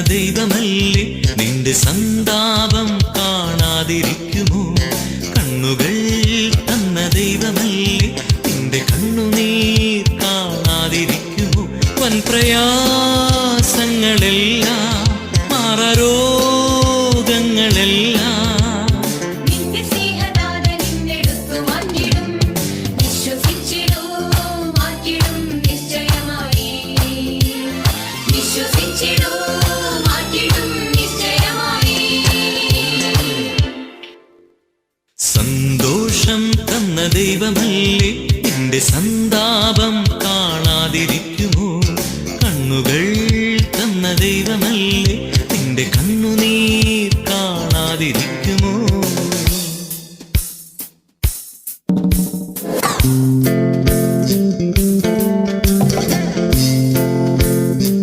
ദൈവമല്ലേ നിന്റെ സന്താപം കാണാതിരിക്കുമോ? കണ്ണുകൾ തന്ന ദൈവമല്ലേ നിന്റെ കണ്ണുനീർ കാണാതിരിക്കുമോ? വൻ പ്രയാസങ്ങളെല്ലാം മാറാരോഗങ്ങളെല്ലാം സന്തോഷം തന്ന ദൈവമല്ലേ നിന്റെ സന്താപം കാണാതിരിക്കുമോ? കണ്ണുകൾ തന്ന ദൈവമല്ലേ നിന്റെ കണ്ണുനീർ കാണാതിരിക്കുമോ?